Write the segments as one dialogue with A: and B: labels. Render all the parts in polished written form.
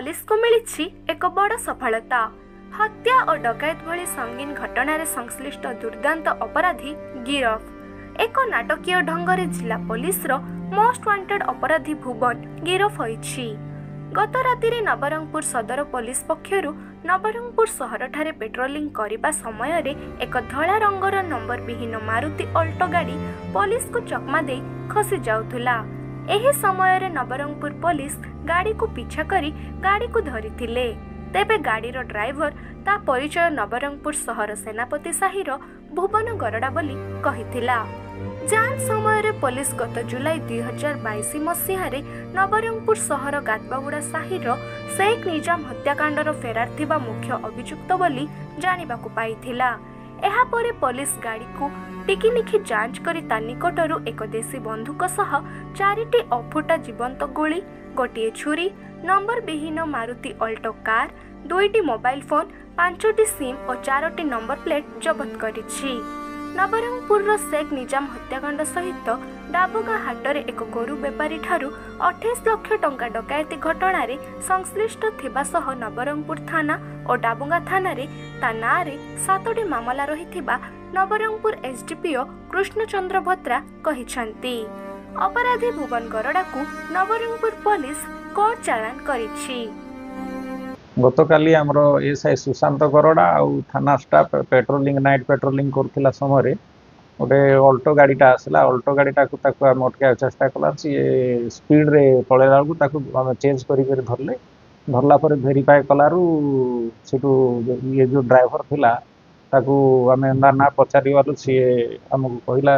A: Police को मिली एक बड़ सफलता। हत्या और डकायत भली संगीन घटना संश्लिष्ट दुर्दांत अपराधी गिरफ। एक नाटकीय ढंगरे जिला पुलिस रो मोस्ट वांटेड अपराधी भुवन गिरफ होईछि। गत राति नवरंगपुर सदर पुलिस पक्षरु नवरंगपुर सहर ठारे पेट्रोलिंग करिबा समय रे एक धला रंगर नंबर विहीन मारुति अल्टो गाड़ी पुलिस को चकमा दे खसी जाउथुला। एही समय रे नवरंगपुर पुलिस गाड़ी को पीछा करी गाड़ी को धरिथिले। तेबे गाड़ी रो ड्राइवर ता परिचय नवरंगपुर सहर सेनापति साहिर भुवन गरडा बोली कहिथिला। जांच समय रे पुलिस गत जुलाई 2022 मसीह रे नवरंगपुर सहर गातबागुड़ा साहिर शेख निजाम हत्याकांडर फेरार थिबा मुख्य अभियुक्त बोली जानिबाकु पाइथिला। एहा परे पुलिस गाड़ी को टिकिनिखि जांच करी ता निकटरू एक देशी बंदूक सह 4टी अफुटा जीवंत गोली, गोटिए छुरी, नंबर विहीन मारुति अल्टो कार, 2टी मोबाइल फोन, 5टी सिम और 4टी नंबर प्लेट जबत करिछि। नवरंगपुर शेख निजाम हत्याकांड सहित डाबुगा हाटरे एक गोरु बेपारी ठारू 28 लाख टंका डकायती घटना रे संश्लिष्ट थिबा सह नवरंगपुर थाना और डाबुगा थाना रे ता ना रे 7टी मामला रहिथिबा नवरंगपुर एसडीपीओ कृष्णचंद्र भत्रा कहिछंती। अपराधी भुवन गरडा को नवरंगपुर पुलिस कोर्ट चालान करिछि।
B: गतकाली आमर एसआई सुशांत गरडा आउ थाना स्टाफ पेट्रोलिंग नाइट पेट्रोलिंग करथिला समय गोटे अल्टो गाड़ीटा आसला। अल्टो गाड़ीटा को ताको आम अटका चेष्टा कला सी स्पीड रे पळेला को ताको आम चेंज करी धरले। धरला पर वेरीफाई कलारू सेटू ये जो ड्राइवर थिला ताको आमे ना पचारिवालु सी हमको कहला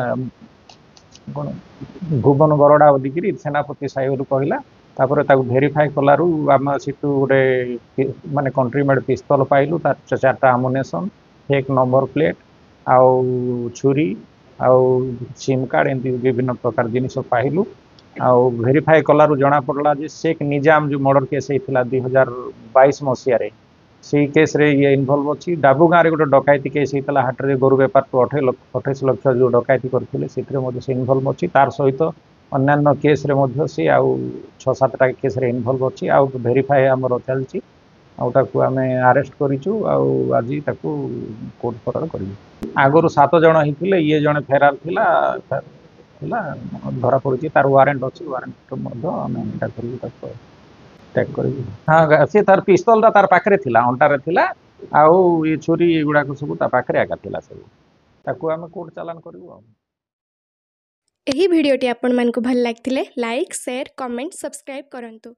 B: भुवन गरडा बोलिकी सेनापति साहेब कहला। तापर ताको वेरीफाई कलारू आम सीटू गोटे माने कंट्री मेड पिस्तल पाइलु, तार 4टा आमुनेशन, एक नंबर प्लेट आउ छुरी आउ सिम कार्ड एमती विभिन्न प्रकार जिनिस पाइलु। आउ वेरीफाई कलारू जना पड़ला जे शेख निजाम जो मर्डर केस होता 2022 मसीह से केस रे ये इनवॉल्व अच्छी। डाबू गाँव में गोटे डकायती केस होता हाट रे गोरु बेपार 28 लाख जो डकायती करते से इनवॉल्व अच्छी। तार सहित अन्य केस रे मध्य से आउ 6-7टा केस रे इनवॉल्व अच्छी। आउ वेरीफाई आमर चलती आउ आमे अरेस्ट करिचु। आउ आज ताकू कोर्ट फरार करिवु। आगरु 7 जण हिथिले, ये जणे फेरार थिला धरा पड़ुची। तार वारेंट अच्छी, वारेंट मध्य आमे एटा करिवु ताको टैग करिवु। हां से तार पिस्तल तार पाखरे थिला, अंटारे थिला आउ ये छुरी गुडा को सब ता पाखरे आगा थिला सब। ताको आमे कोर्ट चालान करिवु।
A: एही वीडियोटी आपण मानको भल लागथिले लाइक शेयर कमेंट सब्सक्राइब करंतु।